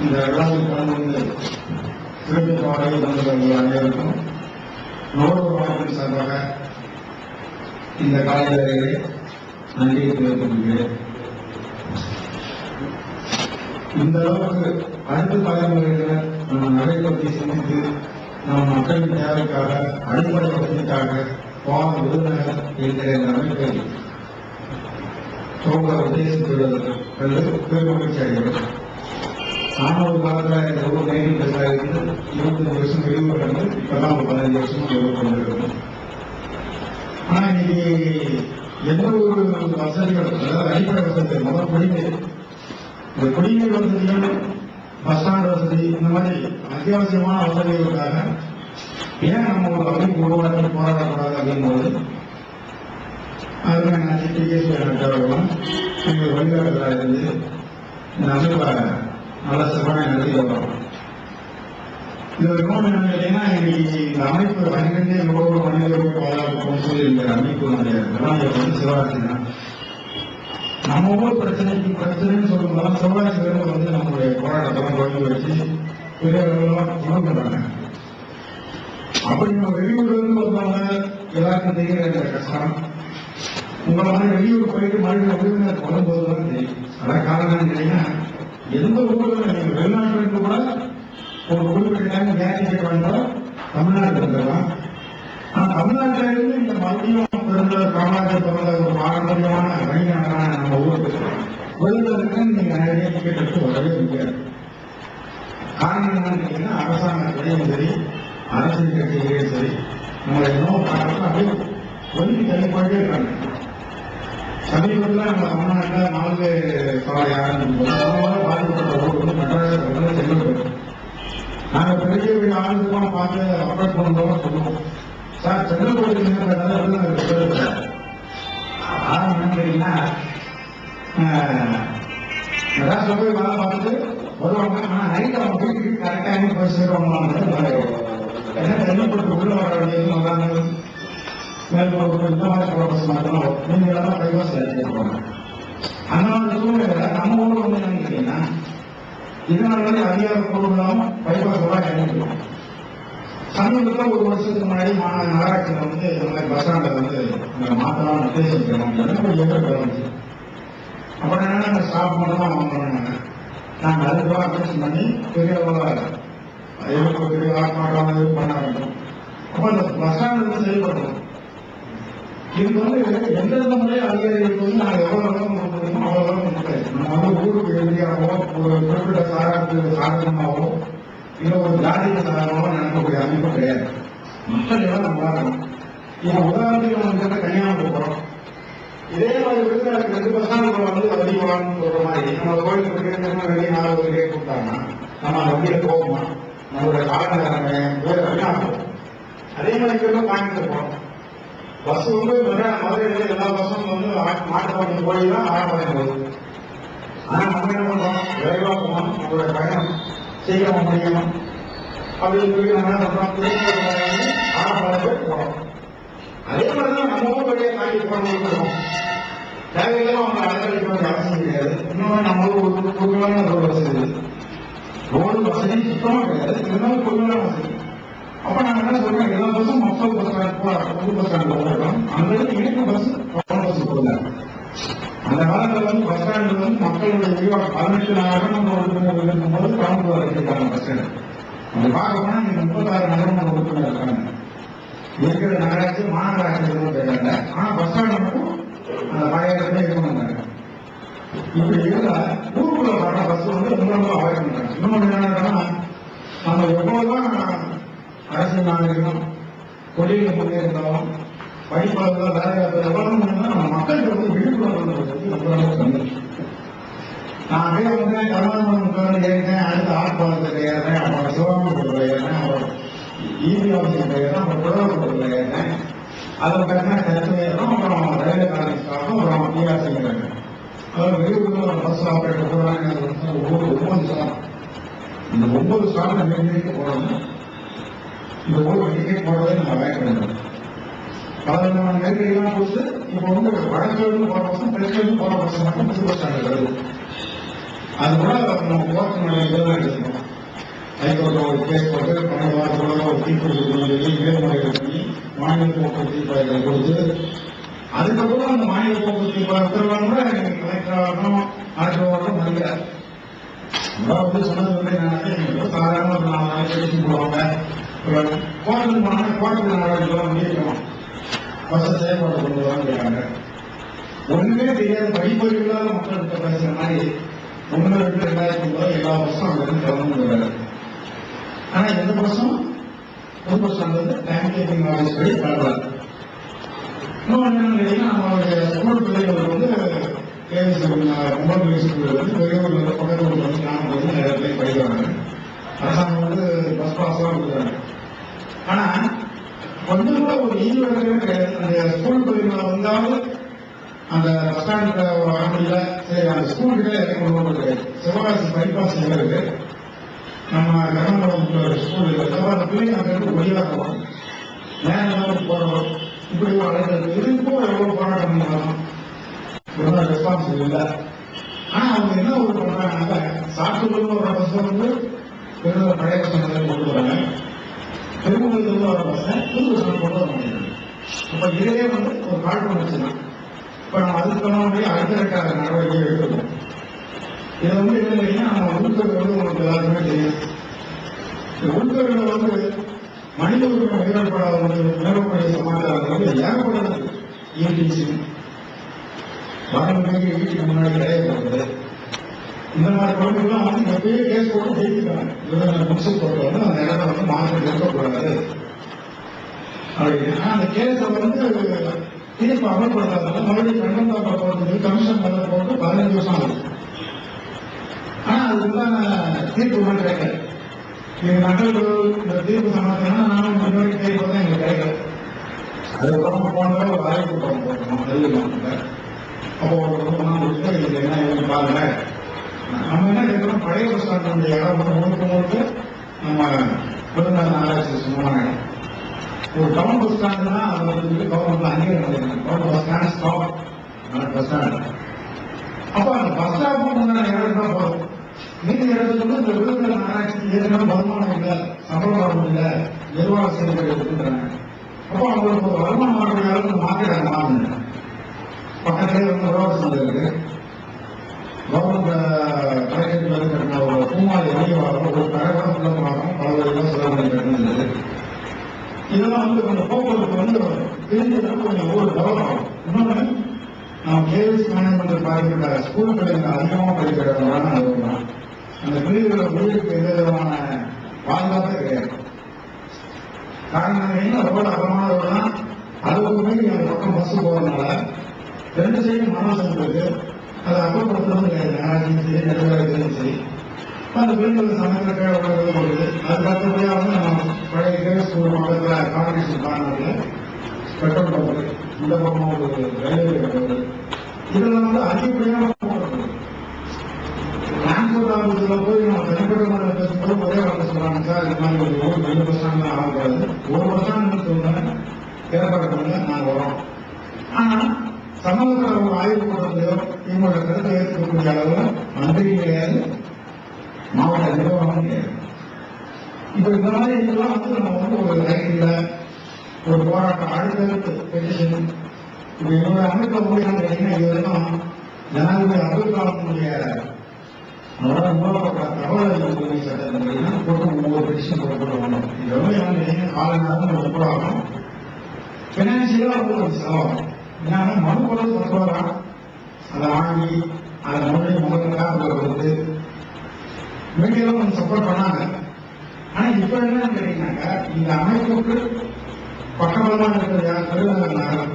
இந்த விழாவில் கலந்து சிறப்பிப்பாறை வந்தவர்கள் அனைவருக்கும் நுகர்வோர் வாரியத்தின் சார்பாக இந்த காலையிலே நன்றியை தெரிவித்துக் கொள்கிறேன். இந்த அளவுக்கு அடுத்த தலைமுறையினர் நம்ம நகை பற்றி சிந்தித்து நம் மக்களின் தேவைக்காக அடிப்படை வசதிக்காக பாத விருந்தினர் என்கிற இந்த அமைப்பை துவங்க உத்தேசித்துள்ளது பெருமகிழ்ச்சி அடைகிறோம். நானும் ஒரு காலத்தில் இந்த ஊர் நேரில் இருந்து 25 வருஷம் வெளியூர் வந்து இப்பதான் ஒரு 15 வருஷமா வெளியூர் கொண்டிருக்கோம். ஆனா இன்னைக்கு எந்த ஒரு வசதிகள், அதாவது அடிப்படை வசதி, முதல் குடிநீர், இந்த குடிநீர் வசதியும் பஸ் ஸ்டாண்ட் வசதி, இந்த மாதிரி அத்தியாவசியமான வசதிகளுக்காக ஏன் நம்ம ஒரு அமைப்பு உருவாக்கி போராடக்கூடாது அப்படிங்கும்போது அதுக்கு நான் சிட்டிகேஸ்வரர்களும் எங்கள் வழிகாட்டுதலாக இருந்து இந்த அமைப்பை நல்ல சிறப்பாக நடத்தி வரோம். இது இன்னொன்று என்ன கேட்டீங்கன்னா, இன்னைக்கு இந்த அமைப்பு 12 நுகர்வோர் மனிதர்கள் பாதுகாப்பு கவுன்சில் என்கிற அமைப்புடைய வந்து சிவராசி தான். நம்ம ஊர் பிரச்சனைன்னு சொல்லும்போது சிவராசிகள் வந்து நம்மளுடைய போராட்டத்தெல்லாம் தொடங்கி வச்சு பெரிய அளவுலாம் கொண்டு பண்றாங்க. அப்படி நம்ம வெளியூர்லேருந்து வந்தவங்க எல்லாருக்கும் தெரிகிற இந்த கஷ்டம் உங்களை மாதிரி வெளியூர் போயிட்டு மறுபடியும் உறவினர் வரும்போது தான் தெரியும். அதான் காரணம் கேட்டீங்கன்னா, எந்த ஊர்ல நீங்க வெளிநாட்டிலிருந்து கூட ஒரு குறிப்பிட்ட டைம் கேஸ் டிக்கெட் வாங்கிட்டோம் தமிழ்நாட்டில் இருக்கலாம். ஆனா தமிழ்நாட்டில இருந்து இந்த மறுபடியும் பிறந்த காமராஜர் பிறந்த ஒரு பாரம்பரியமான வணிகனான நம்ம ஊருக்கு வெளிநாட்டுக்கு நீங்க நிறைய டிக்கெட் எடுத்து வரவே முடியாது. காரணம் என்னன்னு கேட்டீங்கன்னா, அரசாங்கத்திலையும் சரி அரசியல் கட்சியிலேயும் சரி நம்மளை இன்னும் பார்க்கலாம் அப்படியே ஒதுக்கி தள்ளி போயிட்டே இருக்காங்க. சமீபத்தில் நம்ம தமிழ்நாட்டில் 4 சாலை ஆரம்பிக்கும் பாதிக்கப்பட்ட ஊர் வந்து மெட்ராஸ் செல்லும்போது நாங்கள் பெரிய ஆளுக்கு பார்த்து அப்ரோச் பண்ணுறோம் சொல்லுவோம். சார் செங்கல்பட்டு ஆரம்பம் என்ன கேட்டீங்கன்னா, மெட்ராஸ்ல போய் வேலை பார்த்துட்டு வருவாங்க. ஆனால் நைட் அவங்க வீட்டுக்கு கரெக்டாக போய் சேருவாங்க. ஏன்னா செங்கல்பட்டு உள்ள வர வேண்டியது வந்தாங்க மேற்கொள்ள இந்த மாதிரி ப்ரோசஸ் மட்டும் நீங்க எல்லாம் பைபாஸ் எடுத்துருப்பாங்க. அந்த மாதிரி சூழ்நிலை நம்ம ஊர்ல வந்து என்னன்னு கேட்டீங்கன்னா, இதனால அதிகாரப்பூர்வம் பைபாஸ் எல்லாம் இறங்கிடுவோம். சமீபத்தில் ஒரு வருஷத்துக்கு முன்னாடி நகராட்சியில் வந்து இந்த மாதிரி பஸ் ஸ்டாண்டை வந்து மாற்றலாம் உத்தேசிக்கிறோம் அப்படின்னு ஒரு எதிர்ப்பு வந்துச்சு. அப்புறம் என்னன்னா ஸ்டாப் மட்டும் தான் வாங்கணும்னாங்க. நாங்கள் அதுக்கு அப்டேஷன் பண்ணி பெரிய எதிர்ப்பு பெரிய ஆர்ப்பாட்டம் இது பண்ண வேண்டும். அப்போ அந்த பஸ் ஸ்டாண்ட் வந்து செயல்படுறோம். இதுக்கு வந்து எந்தெந்த முறை அதிகாரிகளுக்கு வந்து நாங்கள் எவ்வளவு அளவு கொடுக்கணுமோ அவ்வளவு அளவு கொடுத்தாரு. நம்ம வந்து ஊருக்கு எதிரியாகவோ ஒரு குறிப்பிட்ட சாராருக்கு சாதகமாகவோ இல்லை ஒரு ஜாதிக்கு சாதகமாகவோ நடக்கக்கூடிய அமைப்பு கிடையாது. மக்கள் எல்லாம் நல்லா இருக்கும். இப்போ உதாரணத்துக்கு நம்ம கன்னியாகுமரி போகிறோம். இதே மாதிரி விருதுநகருக்கு 2 பஸ் ஸ்டாண்டுகளை வந்து அதிகமானு சொல்ற மாதிரி நம்ம கோயிலுக்கு வெளியே 4 வரைக்கும் கொடுத்தாங்கன்னா நம்ம அந்த வண்டியில போகுமா, நம்மளுடைய காலநேரம் வேறு. அதே மாதிரி கோயம்புத்தூர் போகிறோம். பஸ் வந்து மதுரையில எல்லா பஸ்ஸும் வந்து மாட்டுப்பாளையம் போய் தான் ஆரப்பாளையம் போகுது. ஆனா நம்ம என்ன பண்றோம், விரைவா போகணும், நம்மளுடைய பயணம் சீக்கிரமா முடியணும் அப்படின்னு சொல்லி நம்ம என்ன பண்றோம், ஆரப்பாளையம் போறோம். அதே மாதிரிதான் நம்ம ஊர் வழியை தாண்டி போறோம். தேவையில்லாம அவங்க அலங்கரிக்க வேண்டிய அவசியம் கிடையாது. இன்னொன்று நம்ம ஊர் ஒரு பொதுவான ரோடு வசதி, ரோடு வசதி சுத்தமா கிடையாது, இருந்தாலும் பொதுவான வசதி. அப்ப நாங்க என்ன சொல்றோம், எல்லா பஸ்ஸும் மக்கள் பஸ் ஸ்டாண்ட் புது பஸ் ஸ்டாண்ட் போகிறோம். அந்த இணைப்பு பஸ் பஸ் போடுறாங்க. அந்த காலத்துல வந்து பஸ் ஸ்டாண்டு வந்து மக்களுடைய விரிவாக 18,000 இருக்கும்போது காமராஜர் வச்சிருக்காங்க பஸ் ஸ்டாண்ட். அந்த பார்க்க போனா நீங்க 36 நகரமன்ற உறுப்பினர் இருக்காங்க. இருக்கிற நகராட்சி மாநகராட்சி இருக்காங்க. ஆனா பஸ் ஸ்டாண்ட் மட்டும் அந்த பழைய இருக்கணுங்க. இப்படி இருந்தா ஊருக்குள்ள வர பஸ் வந்து ரொம்ப அவாய்ட் பண்றாங்க. இன்னொன்று என்னன்னா, நம்ம எவ்வளவுதான் அரசியல் நாகரிகம் தொழில முன்னேறினாலும் படிப்பாளர்கள் வேலை எவ்வளவு நம்ம மக்களுக்கு வந்து விழிப்புணர்வு ரொம்ப கம்மி. நான் அப்படியே வந்து கருணாநிதி ஏறினேன், அடுத்த ஆட்பாளத்தில் ஏறினேன், அப்புறம் சிவகாமிபுரத்தில் ஏறினேன், அப்புறம் ஈபிஆசியில் ஏறினேன், அப்புறம் புலவரத்தில் ஏறினேன். அதை பார்த்தீங்கன்னா கருத்து ஏறணும், அப்புறம் ரயில்வே காலேஜ் அப்புறம் பிஆர்சிங்கிறாங்க. அதாவது வெளியூர் பஸ் ஆப்ரேட்டர் போடுறாங்க. 9 ஸ்டாப். இந்த 9 ஸ்டாப் நம்ம போடணும். இந்த ஊர் வண்டிக்கே போறதை நம்ம அவாய்ட் பண்ணணும். 11 நெருக்கடியெல்லாம் கொடுத்து இப்போ வந்து வடக்கிலிருந்து போற பசங்க தெற்கிலிருந்து போற பசங்க மட்டும் புது பஸ் ஸ்டாண்டு வருது. அது கூட நம்ம கோர்ட்டினுடைய இதெல்லாம் எடுத்துக்கணும். ஹைகோர்ட்ல ஒரு கேஸ் போட்டு 12 வாரத்துக்குள்ள ஒரு தீர்ப்பு சொல்லி மேல்முறையை பண்ணி மாநில போக்குவரத்து தீர்ப்பாயத்தை கொடுத்து அதுக்கப்புறம் அந்த மாநில போக்குவரத்து உத்தரவாக கூட கலெக்டர் ஆகணும் ஆட்சியர் ஆகணும் மதிக்கிறார். சொன்னது வந்து சாதாரண ஒரு 4 நாள் பேசி போடுவாங்க. கோர்ட்டுக்கு போனாங்க, கோர்ட்டுக்கு நடவடிக்கைலாம் முடிக்கணும், பஸ் செயல்பாடு கொண்டு வரலாம் கேட்காங்க. ஒண்ணுமே தெரியாத படிப்பறிவில்லாத மக்கள்கிட்ட பேசுற மாதிரி 1, 2, 2009 எல்லா வருஷம் அங்க இருந்து கிளம்புறாரு. ஆனா எந்த வருஷம் புது bus stand time keeping office படி கிளம்புறாரு. இன்னொன்று என்னன்னா, நம்மளுடைய ஸ்கூல் பிள்ளைகள் வந்து ரொம்ப ஸ்கூல் வந்து வெளியூர்ல பக்கத்தூர் வந்து கிராமத்துல வந்து நிறைய பேர் படிக்கிறாங்க. அரசாங்கம் வந்து பஸ் பாஸ் எல்லாம் கொடுக்குறாங்க. ஆனா கொஞ்சம் கூட ஒரு ஈடுபடவே கிடையாது. அந்த ஸ்கூல் பிள்ளைகளை வந்தாலும் அந்த பஸ் ஸ்டாண்ட் வர முடியல, சரி அந்த ஸ்கூல் கிட்ட இறக்கி கொண்டு போக கிடையாது. சிவகாசி பைபாஸ் இருக்கு, நம்ம கர்நாடகம் ஸ்கூல் இருக்கு. அந்த பிள்ளைங்க அங்க இருந்து ஒளியாக்குவோம், நேரம் போறோம், இப்படி அழைக்கிறது. இதுக்கும் எவ்வளவு போராட்டம் பண்ணலாம், ஒன்றும் ரெஸ்பான்சிபிள் இல்லை. ஆனா அவங்க என்ன ஒரு பண்றாங்க, சாப்பிட்டு வர பஸ் வந்து பழைய பஸ் கொண்டு வராங்க, பெருங்குளத்துல வர பஸ் புது பஸ் கொண்டு வர முடியாது. அப்ப இதே வந்து ஒரு காழ்ப்பு வச்சுதான். இப்ப நம்ம அதுக்கு அடுத்த கட்ட நடவடிக்கை எடுக்கணும். இதை வந்து என்ன, நம்ம உள்துறை வந்து உங்களுக்கு எல்லாருமே தெரியும். உள்துறையில வந்து மனித உரிமை மீறப்படாத சமாச்சாரம் வந்து ஏகப்பட்டது. ஈடிசி வரம்பு வீட்டுக்கு முன்னாடி கிடையாது. இந்த மாதிரி குழந்தைகள்லாம் வந்து எப்பயே கேஸ் போட்டு ஜெயிக்கிறாங்க. முன்சிபல் கோர்ட்ல வந்து அந்த இடத்த வந்து மாற்றம் இருக்கக்கூடாது அப்படின்னு. அந்த கேஸை வந்து தீர்ப்பு அமல்படுத்தாத மறுபடியும் கண்டனத்தை போட்டு கமிஷன் போட்டு 15 வருஷம் ஆகுது. ஆனா அதுக்குண்டான தீர்ப்பு ஒன்றும் கிடைக்கல. இது நகர்கள் இந்த தீர்ப்பு சமாச்சாரம் நானும் முன்னாடி தீர்ப்பு தான் எங்களுக்கு கிடைக்கல. அதுக்கப்புறம் போன ஒரு ஆய்வு போட்டோம் கல்வி. அப்போ ஒரு கொடுத்து இது என்ன பாருங்க, நம்ம என்ன கேட்கிறோம், பழைய பஸ் ஸ்டாண்டுடைய இடம் வந்து முழுக்க நம்ம விருதுநகர் ஆராய்ச்சி சும்மான இடம். ஒரு டவுன் பஸ் ஸ்டாண்டுனா அது வந்து கவர்மெண்ட்ல அங்கேயே நடந்துருக்காங்க. Town bus stand stop bus stand. அப்போ அந்த பஸ் ஸ்டாப்புக்கு இடம் தான் போதும். மீதி இடத்துல வந்து இந்த விருதுநகர் ஆராய்ச்சி ஏற்கனவே வருமானம் இல்லை, சம்பளம் இல்லை, நிர்வாக செயல்கள் இருக்குன்றாங்க. அப்போ அவங்களுக்கு ஒரு வருமானம் வரக்கூடிய அளவுக்கு மார்க்கெட் அங்கே மாறுங்க. பக்கத்திலே வந்து உழவர் சந்தை இருக்கு. கவர்மெண்ட் கலெக்டர் கட்டின ஒரு பூமாரி வணிகவாரம், ஒரு கடைவாரம் வாரம் பல வழியாக செலவு கட்டினது. இதெல்லாம் வந்து கொஞ்சம் போக்குவரத்து வந்து தெரிஞ்சதுன்னா கொஞ்சம் ஊர் டெவலப் ஆகும். இன்னொன்று, நம்ம கேவிஎஸ் மேனேஜ்மெண்ட் பார்க்கிற ஸ்கூல் பிள்ளைங்க அதிகமாக படிக்கிறவங்க அந்த பிள்ளைகளோட உயிருக்கு எந்த விதமான பாதுகாப்பே கிடையாது. காரணம் என்ன, ரோடு அகலமான ரோடுனா அளவுக்கு மீறி அந்த பக்கம் பஸ் போகிறதுனால 2 சைடும் மனம் சென்றிருக்கு. அதை அகலப்படுத்துறது கிடையாது. யாராச்சும் சரி, நெடுவாரியும் சரி, அந்த பிள்ளைங்களுக்கு சமயத்தில் கேள்வி கொடுக்குது. அதுக்கு அடுத்தபடியாக வந்து நம்ம பழைய கேஸ் ஸ்கூல் பக்கத்தில் காம்படிஷன் காரணத்தில் பெட்ரோல் பம்பு, இந்த பக்கம் ஒரு ரயில்வே கட்டுறது, இதெல்லாம் வந்து அதிகப்படியாக டிரான்ஸ்போர்ட் ஆஃபீஸில் போய் நம்ம தனிப்பட்ட முறையில் பேசும்போது ஒரே வார்த்தை சொல்றாங்க, சார் இது மாதிரி ஒரு ஊர் 2 பஸ் ஸ்டாண்ட் தான் ஆகக்கூடாது, ஒரு பஸ் ஸ்டாண்ட் சொல்றேன் ஏற்பாடு பண்ணுங்க, நாங்கள் வரோம். ஆனால் சமூகத்தில் ஒரு ஆய்வு கூட்டத்தையோ இவங்களோட கருத்தை ஏற்கக்கூடிய அளவில் மந்திரியும் கிடையாது, மாவட்ட நிர்வாகமும் கிடையாது. இப்ப இந்த மாதிரி இதெல்லாம் வந்து நம்ம வந்து ஒரு ரைட்டில் ஒரு போராட்டம் அடுத்தடுத்து பெட்டிஷன் இப்ப என்னோட அமைப்பு முடியாமல் கேட்டீங்கன்னா, இது வரைக்கும் ஜனாதிபதி அப்துல் கலாமுடைய அவரோட மூலப்பட்ட தகவல் உரிமை சட்டத்தின் போட்டு 3 பெட்டிஷன் போடப்பட்டு இது வந்து என்ன கால நேரம் ஒப்படாகும். பினான்சியலா ஒரு செலவாகும். என்னன்னா மனு போல சொல்றாங்க, அதை வாங்கி அதை மறுபடியும் முதலுக்காக கொடுத்து மீடியாவும் கொஞ்சம் சப்போர்ட் பண்ணாங்க. ஆனா இப்ப என்னன்னு கேட்டீங்கன்னாக்கா, இந்த அமைப்புக்கு பக்கபலமாக இருக்கிற யார் பெருநகர் நகரம்